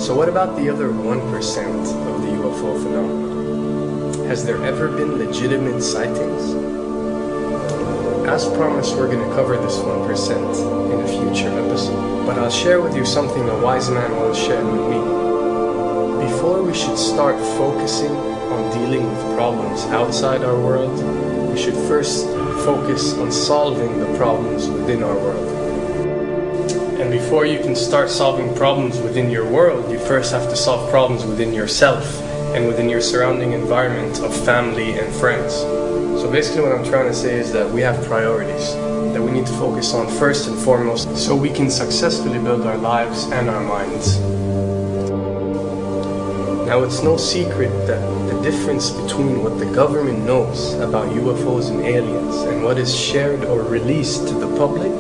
So what about the other 1% of the UFO phenomenon? Has there ever been legitimate sightings? As promised, we're going to cover this 1% in a future episode. But I'll share with you something a wise man once shared with me. Before we should start focusing on dealing with problems outside our world, we should first focus on solving the problems within our world. And before you can start solving problems within your world, you first have to solve problems within yourself and within your surrounding environment of family and friends. So basically what I'm trying to say is that we have priorities that we need to focus on first and foremost so we can successfully build our lives and our minds. Now, it's no secret that the difference between what the government knows about UFOs and aliens and what is shared or released to the public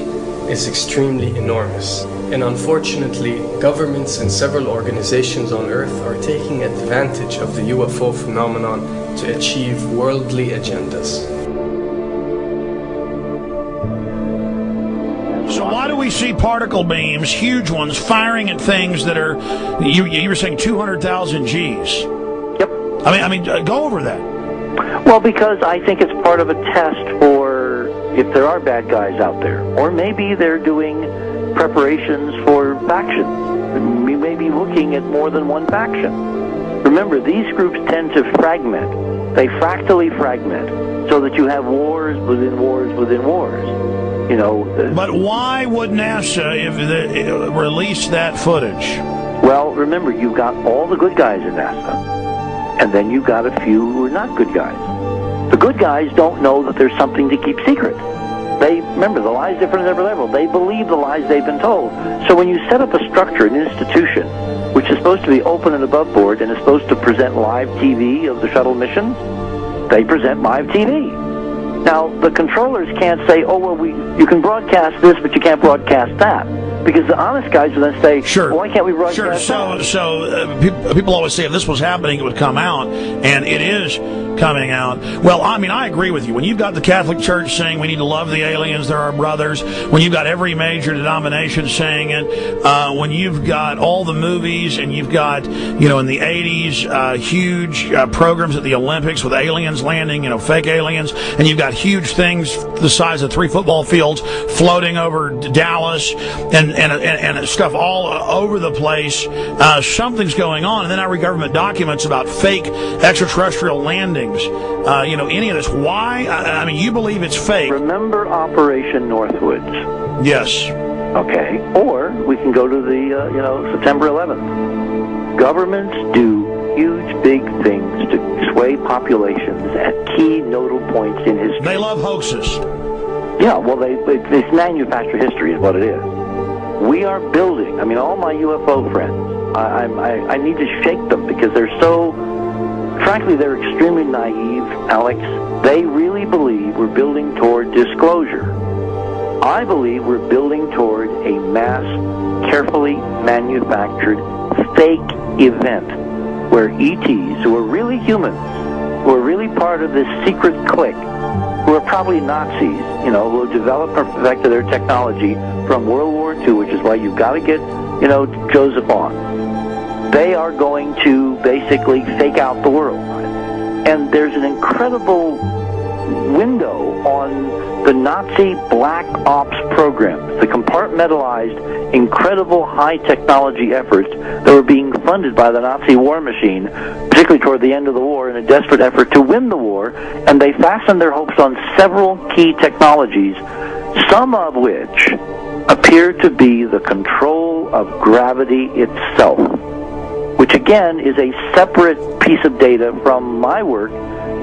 is extremely enormous. And unfortunately, governments and several organizations on Earth are taking advantage of the UFO phenomenon to achieve worldly agendas. So why do we see particle beams, huge ones, firing at things that are, you were saying 200,000 Gs? Yep. I mean, go over that. Well, because I think it's part of a test for if there are bad guys out there. Or maybe they're doing preparations for factions. We may be looking at more than one faction. Remember, these groups tend to fragment. They fractally fragment so that you have wars within wars within wars. You know. But why would NASA release that footage? Well, remember, you've got all the good guys in NASA, and then you've got a few who are not good guys. The good guys don't know that there's something to keep secret. Remember, the lie's different at every level. They believe the lies they've been told. So when you set up a structure, an institution, which is supposed to be open and above board and is supposed to present live TV of the shuttle missions, they present live TV. Now, the controllers can't say, oh, well, you can broadcast this, but you can't broadcast that. Because the honest guys will then say, sure. Well, why can't we broadcast that? So people always say if this was happening, it would come out, and it is coming out. Well, I mean, I agree with you. When you've got the Catholic Church saying we need to love the aliens, they're our brothers, when you've got every major denomination saying it, when you've got all the movies, and you've got, in the 80s, huge programs at the Olympics with aliens landing, fake aliens, and you've got huge things the size of 3 football fields floating over Dallas, and stuff all over the place. Something's going on, and then I read government documents about fake extraterrestrial landings. Any of this. Why? I mean, you believe it's fake. Remember Operation Northwoods? Yes. Okay. Or we can go to the, September 11th. Governments do huge, big things to sway populations at key nodal points in history. They love hoaxes. Yeah, well, it's manufactured history is what it is. We are building, all my UFO friends, I need to shake them because they're so, frankly, they're extremely naive, Alex. They really believe we're building toward disclosure. I believe we're building toward a mass, carefully manufactured, fake event where ETs, who are really humans, who are really part of this secret clique, who are probably Nazis, who have developed or perfected their technology from World War II, which is why you've got to get, Joseph on. They are going to basically fake out the world. And there's an incredible window on the Nazi black ops programs, the compartmentalized, incredible high technology efforts that were being funded by the Nazi war machine, particularly toward the end of the war, in a desperate effort to win the war, and they fastened their hopes on several key technologies, some of which appear to be the control of gravity itself, which again is a separate piece of data from my work,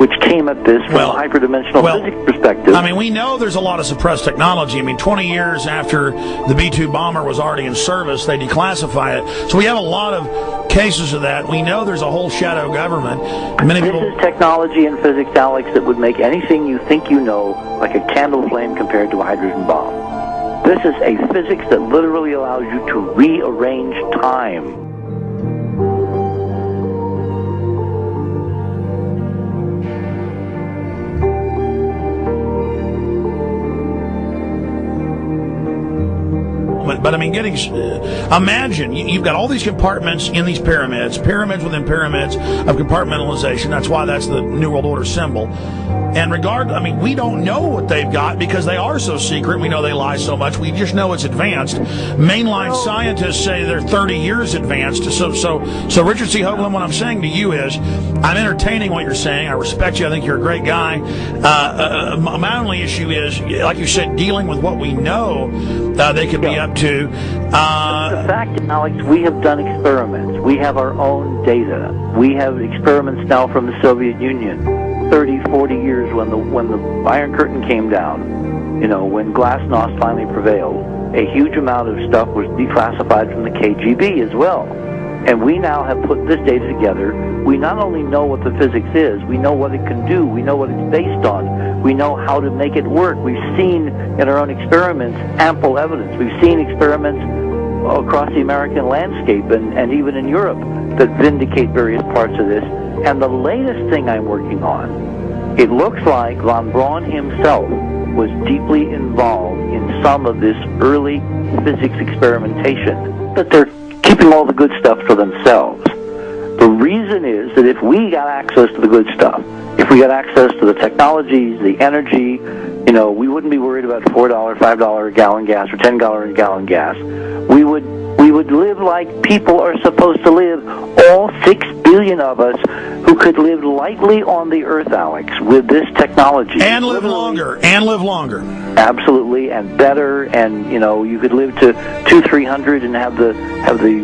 which came at this from a hyperdimensional physics perspective. We know there's a lot of suppressed technology. 20 years after the B-2 bomber was already in service, they declassify it. So we have a lot of cases of that. We know there's a whole shadow government. This is technology and physics, Alex, that would make anything you think you know like a candle flame compared to a hydrogen bomb. This is a physics that literally allows you to rearrange time. moment, but I mean, imagine you've got all these compartments in these pyramids within pyramids of compartmentalization. That's why that's the New World Order symbol. And we don't know what they've got because they are so secret. We know they lie so much. We just know it's advanced. Mainline scientists say they're 30 years advanced. So Richard C. Hoagland, what I'm saying to you is, I'm entertaining what you're saying. I respect you. I think you're a great guy. My only issue is, like you said, dealing with what we know they could be up to. The fact, Alex, we have done experiments. We have our own data. We have experiments now from the Soviet Union. 30, 40 years when the Iron Curtain came down, when Glasnost finally prevailed, a huge amount of stuff was declassified from the KGB as well. And we now have put this data together. We not only know what the physics is, we know what it can do, we know what it's based on, we know how to make it work. We've seen in our own experiments ample evidence. We've seen experiments across the American landscape and even in Europe that vindicate various parts of this. And the latest thing I'm working on, it looks like von Braun himself was deeply involved in some of this early physics experimentation, but they're keeping all the good stuff for themselves. The reason is that if we got access to the good stuff, if we got access to the technologies, the energy, we wouldn't be worried about $4, $5 a gallon gas or $10 a gallon gas. We would live like people are supposed to live, all 6 billion of us who could live lightly on the earth, Alex, with this technology. And live longer. Absolutely, and better, and you could live to 200-300 and have the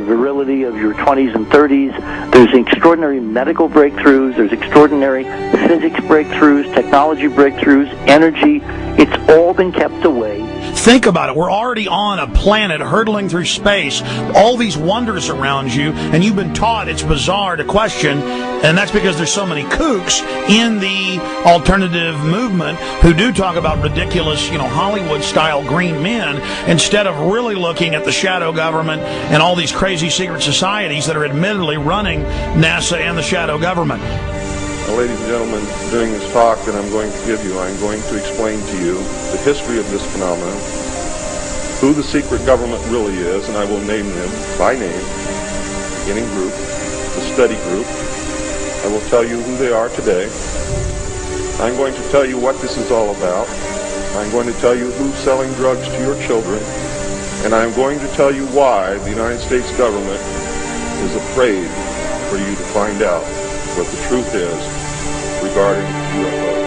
virility of your 20s and 30s. There's extraordinary medical breakthroughs, there's extraordinary physics breakthroughs, technology breakthroughs, energy. It's all been kept away. Think about it. We're already on a planet hurtling through space, all these wonders around you, and you've been taught it's bizarre to question, and that's because there's so many kooks in the alternative movement who do talk about ridiculous, Hollywood-style green men, instead of really looking at the shadow government and all these crazy secret societies that are admittedly running NASA and the shadow government. Ladies and gentlemen, during this talk that I'm going to give you, I'm going to explain to you the history of this phenomenon, who the secret government really is, and I will name them by name, beginning group, the study group. I will tell you who they are today. I'm going to tell you what this is all about. I'm going to tell you who's selling drugs to your children, and I'm going to tell you why the United States government is afraid for you to find out what the truth is regarding UFOs.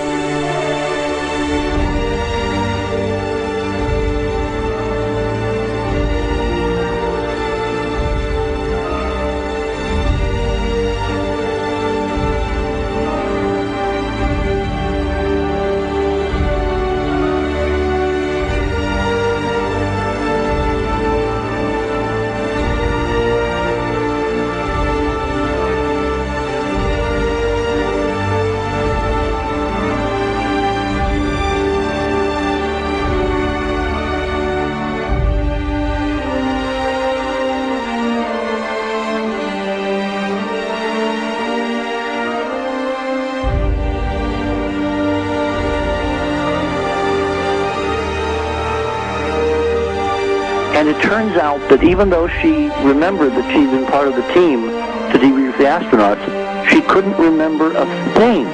And it turns out that even though she remembered that she'd been part of the team to debrief the astronauts, she couldn't remember a thing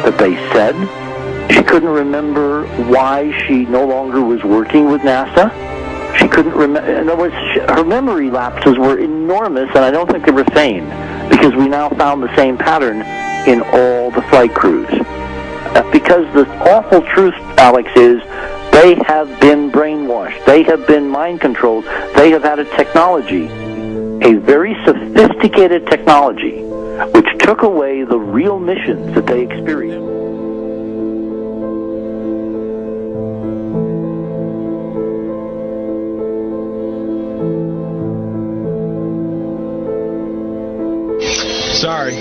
that they said. She couldn't remember why she no longer was working with NASA. She couldn't remember. In other words, her memory lapses were enormous, and I don't think they were feigned, because we now found the same pattern in all the flight crews. Because the awful truth, Alex, is they have been brainwashed. They have been mind controlled. They have had a technology, a very sophisticated technology, which took away the real missions that they experienced. Sorry.